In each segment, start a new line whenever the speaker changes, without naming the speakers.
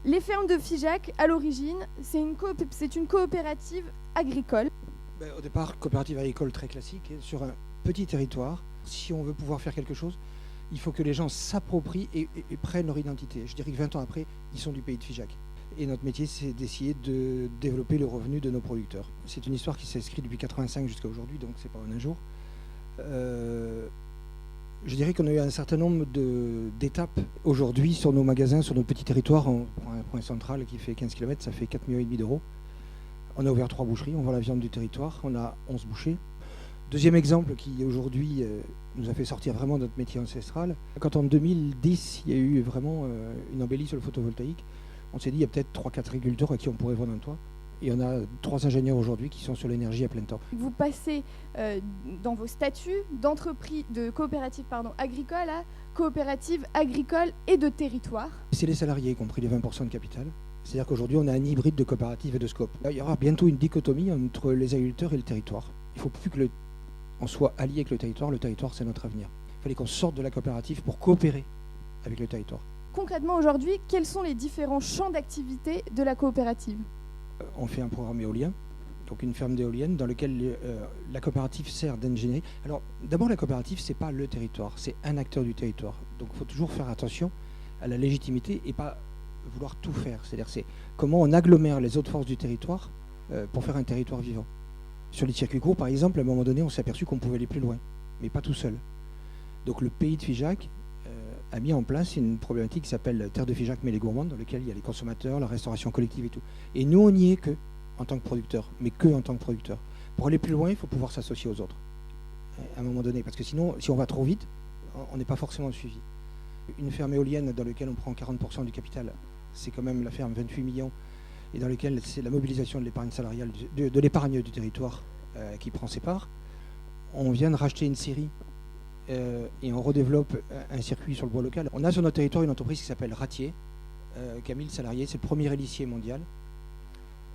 Les fermes de Figeac, à l'origine, c'est une coopérative agricole.
Au départ, coopérative agricole très classique, sur un petit territoire. Si on veut pouvoir faire quelque chose, il faut que les gens s'approprient et prennent leur identité. Je dirais que 20 ans après, ils sont du pays de Figeac. Et notre métier, c'est d'essayer de développer le revenu de nos producteurs. C'est une histoire qui s'inscrit depuis 1985 jusqu'à aujourd'hui, donc c'est pas en un jour. Je dirais qu'on a eu un certain nombre d'étapes aujourd'hui sur nos magasins, sur nos petits territoires. On prend un point central qui fait 15 km, ça fait 4,5 millions d'euros. On a ouvert 3 boucheries, on vend la viande du territoire, on a 11 bouchers. Deuxième exemple qui aujourd'hui nous a fait sortir vraiment de notre métier ancestral. Quand en 2010, il y a eu vraiment une embellie sur le photovoltaïque, on s'est dit il y a peut-être 3-4 agriculteurs à qui on pourrait vendre un toit. Et on a 3 ingénieurs aujourd'hui qui sont sur l'énergie à plein temps.
Vous passez dans vos statuts d'entreprise, de coopérative agricole à coopérative agricole et de territoire.
C'est les salariés qui ont pris les 20% de capital. C'est-à-dire qu'aujourd'hui, on a un hybride de coopérative et de scope. Il y aura bientôt une dichotomie entre les agriculteurs et le territoire. Il ne faut plus qu'on soit allié avec le territoire, c'est notre avenir. Il fallait qu'on sorte de la coopérative pour coopérer avec le territoire.
Concrètement, aujourd'hui, quels sont les différents champs d'activité de la coopérative ?
On fait un programme éolien, donc une ferme d'éoliennes dans lequel la coopérative sert d'ingénierie. Alors d'abord, la coopérative, ce n'est pas le territoire, c'est un acteur du territoire. Donc il faut toujours faire attention à la légitimité et pas vouloir tout faire. C'est-à-dire c'est comment on agglomère les autres forces du territoire pour faire un territoire vivant. Sur les circuits courts, par exemple, à un moment donné, on s'est aperçu qu'on pouvait aller plus loin, mais pas tout seul. Donc le pays de Figeac a mis en place une problématique qui s'appelle Terre de Figeac mais les gourmands, dans laquelle il y a les consommateurs, la restauration collective et tout. Et nous, on n'y est que en tant que producteur, mais que en tant que producteur. Pour aller plus loin, il faut pouvoir s'associer aux autres, à un moment donné, parce que sinon, si on va trop vite, on n'est pas forcément suivi. Une ferme éolienne dans laquelle on prend 40% du capital, c'est quand même la ferme 28 millions, et dans laquelle c'est la mobilisation de l'épargne salariale, de l'épargne du territoire qui prend ses parts. On vient de racheter une série et on redéveloppe un circuit sur le bois local. On a sur notre territoire une entreprise qui s'appelle Ratier, qui a 1000 salariés, c'est le premier héliциer mondial.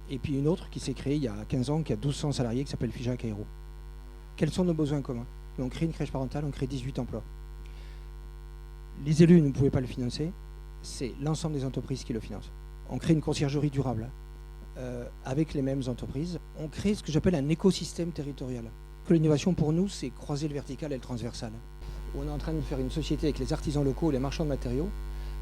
Et puis une autre qui s'est créée il y a 15 ans, qui a 1200 salariés, qui s'appelle Figeac Aéro. Quels sont nos besoins communs ? On crée une crèche parentale, on crée 18 emplois. Les élus ne pouvaient pas le financer, c'est l'ensemble des entreprises qui le financent. On crée une conciergerie durable avec les mêmes entreprises. On crée ce que j'appelle un écosystème territorial. L'innovation pour nous, c'est croiser le vertical et le transversal. On est en train de faire une société avec les artisans locaux et les marchands de matériaux,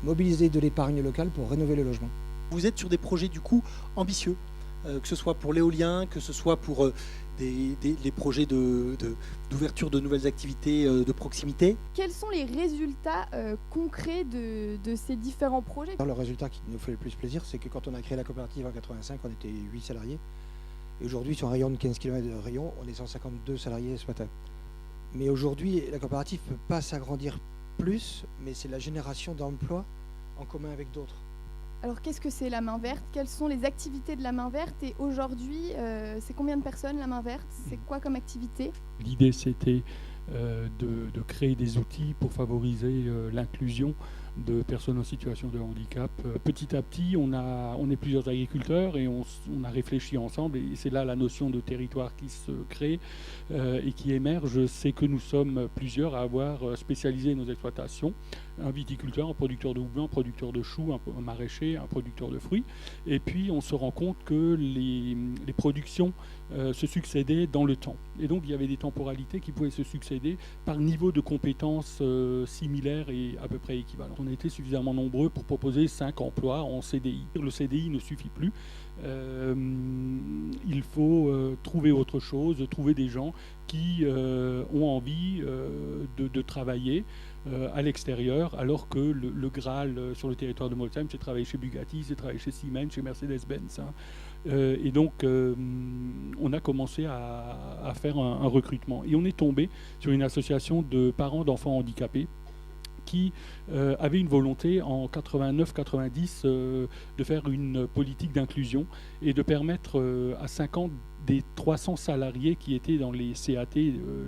mobiliser de l'épargne locale pour rénover le logement.
Vous êtes sur des projets du coup ambitieux, que ce soit pour l'éolien, que ce soit pour les projets d'ouverture de nouvelles activités de proximité.
Quels sont les résultats concrets de ces différents projets ?
Le résultat qui nous fait le plus plaisir, c'est que quand on a créé la coopérative en 1985, on était 8 salariés. Et aujourd'hui, sur un rayon de 15 km de rayon, on est 152 salariés ce matin. Mais aujourd'hui, la coopérative ne peut pas s'agrandir plus, mais c'est la génération d'emplois en commun avec d'autres.
Alors qu'est-ce que c'est la main verte ? Quelles sont les activités de la main verte ? Et aujourd'hui, c'est combien de personnes la main verte ? C'est quoi comme activité ?
L'idée, c'était de créer des outils pour favoriser l'inclusion de personnes en situation de handicap. Petit à petit, on est plusieurs agriculteurs et on a réfléchi ensemble, et c'est là la notion de territoire qui se crée et qui émerge. C'est que nous sommes plusieurs à avoir spécialisé nos exploitations. Un viticulteur, un producteur de houblon, un producteur de choux, un maraîcher, un producteur de fruits. Et puis on se rend compte que les productions se succédaient dans le temps. Et donc il y avait des temporalités qui pouvaient se succéder par niveau de compétences similaires et à peu près équivalents. On était suffisamment nombreux pour proposer 5 emplois en CDI. Le CDI ne suffit plus. Il faut trouver autre chose, trouver des gens qui ont envie de travailler à l'extérieur, alors que le Graal sur le territoire de Molsheim, c'est travailler chez Bugatti, c'est travailler chez Siemens, chez Mercedes-Benz. Et donc, on a commencé à faire un recrutement. Et on est tombé sur une association de parents d'enfants handicapés qui avait une volonté en 89-90 de faire une politique d'inclusion et de permettre à 50 des 300 salariés qui étaient dans les CAT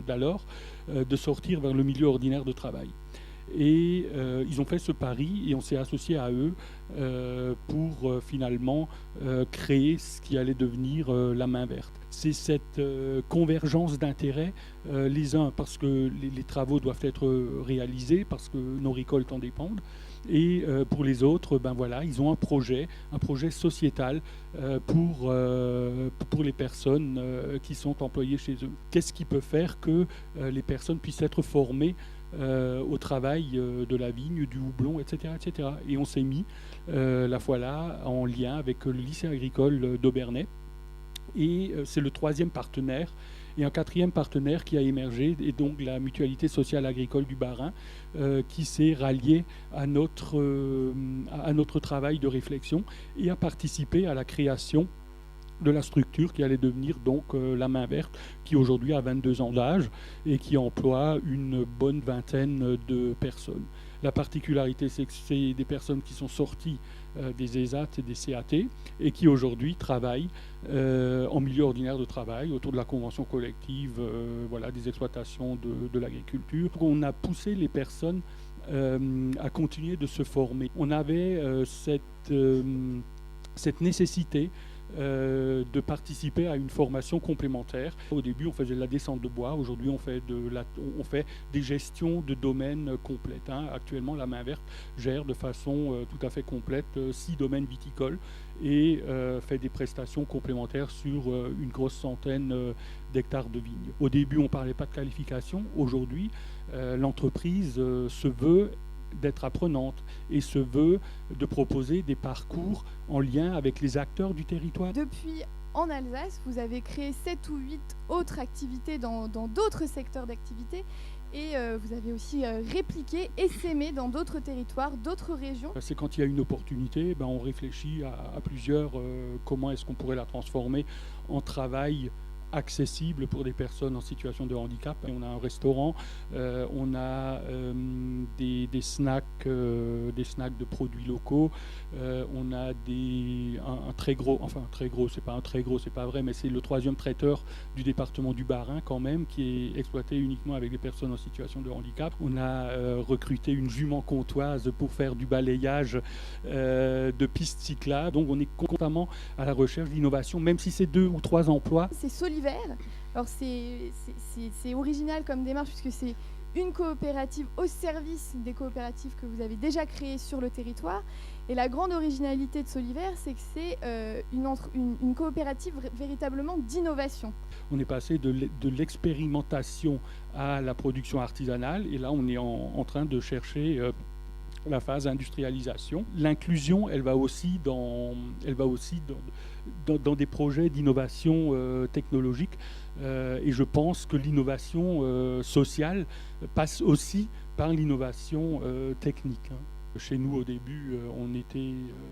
d'alors de sortir vers le milieu ordinaire de travail. Et ils ont fait ce pari et on s'est associé à eux pour finalement créer ce qui allait devenir la main verte. C'est cette convergence d'intérêts, les uns parce que les travaux doivent être réalisés, parce que nos récoltes en dépendent, Et pour les autres, ils ont un projet sociétal pour les personnes qui sont employées chez eux. Qu'est-ce qui peut faire que les personnes puissent être formées au travail de la vigne, du houblon, etc., etc. Et on s'est mis la fois là en lien avec le lycée agricole d'Aubernais. Et c'est le 3e partenaire. Et un 4e partenaire qui a émergé, et donc la Mutualité sociale agricole du Bas-Rhin, qui s'est rallié à notre travail de réflexion et a participé à la création de la structure qui allait devenir donc la Main Verte, qui aujourd'hui a 22 ans d'âge et qui emploie une bonne vingtaine de personnes. La particularité, c'est que c'est des personnes qui sont sorties des ESAT et des CAT et qui aujourd'hui travaillent en milieu ordinaire de travail autour de la convention collective des exploitations de l'agriculture. On a poussé les personnes à continuer de se former. On avait cette nécessité de participer à une formation complémentaire. Au début, on faisait de la descente de bois. Aujourd'hui, on fait des gestions de domaines complètes. Actuellement, la Main Verte gère de façon tout à fait complète 6 domaines viticoles et fait des prestations complémentaires sur une grosse centaine d'hectares de vignes. Au début, on ne parlait pas de qualification. Aujourd'hui, l'entreprise se veut d'être apprenante et se veut de proposer des parcours en lien avec les acteurs du territoire.
Depuis, en Alsace, vous avez créé 7 ou 8 autres activités dans d'autres secteurs d'activité et vous avez aussi répliqué, essaimé dans d'autres territoires, d'autres régions.
C'est quand il y a une opportunité, on réfléchit à plusieurs comment est-ce qu'on pourrait la transformer en travail accessible pour des personnes en situation de handicap. On a un restaurant, on a des snacks de produits locaux, on a un très gros, c'est pas vrai, mais c'est le 3e traiteur du département du Bas-Rhin quand même, qui est exploité uniquement avec des personnes en situation de handicap. On a recruté une jument comtoise pour faire du balayage de pistes cyclables. Donc on est constamment à la recherche d'innovation, même si c'est 2 ou 3 emplois.
C'est Soliver. Alors c'est original comme démarche puisque c'est une coopérative au service des coopératives que vous avez déjà créées sur le territoire. Et la grande originalité de Soliver, c'est que c'est une coopérative véritablement d'innovation.
On est passé de l'expérimentation à la production artisanale et là on est en train de chercher la phase industrialisation. L'inclusion, elle va aussi dans des projets d'innovation technologique et je pense que l'innovation sociale passe aussi par l'innovation technique. Chez nous, au début,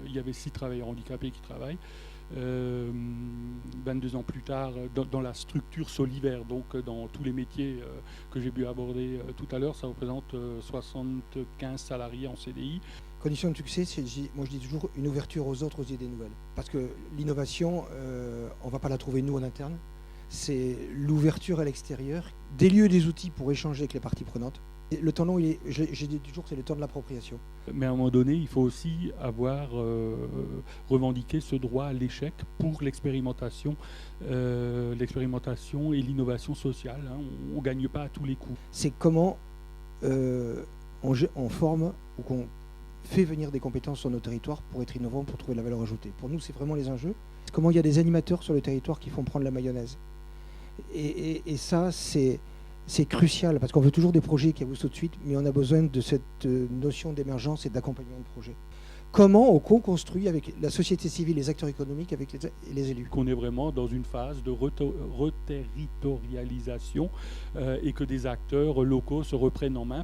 il y avait 6 travailleurs handicapés qui travaillent. 22 ans plus tard, dans la structure Soliver, donc dans tous les métiers que j'ai pu aborder tout à l'heure, ça représente 75 salariés en CDI.
Condition de succès, moi je dis toujours une ouverture aux autres, aux idées nouvelles. Parce que l'innovation, on ne va pas la trouver nous en interne. C'est l'ouverture à l'extérieur, des lieux et des outils pour échanger avec les parties prenantes. Et le temps long, j'ai dit toujours, c'est le temps de l'appropriation.
Mais à un moment donné, il faut aussi avoir revendiqué ce droit à l'échec pour l'expérimentation et l'innovation sociale. On ne gagne pas à tous les coups.
C'est comment on forme ou qu'on fait venir des compétences sur nos territoires pour être innovant, pour trouver de la valeur ajoutée. Pour nous, c'est vraiment les enjeux. C'est comment il y a des animateurs sur le territoire qui font prendre la mayonnaise. Et ça, c'est crucial, parce qu'on veut toujours des projets qui avancent tout de suite, mais on a besoin de cette notion d'émergence et d'accompagnement de projet. Comment on co-construit avec la société civile, les acteurs économiques, avec les élus.
Qu'on est vraiment dans une phase de reterritorialisation et que des acteurs locaux se reprennent en main.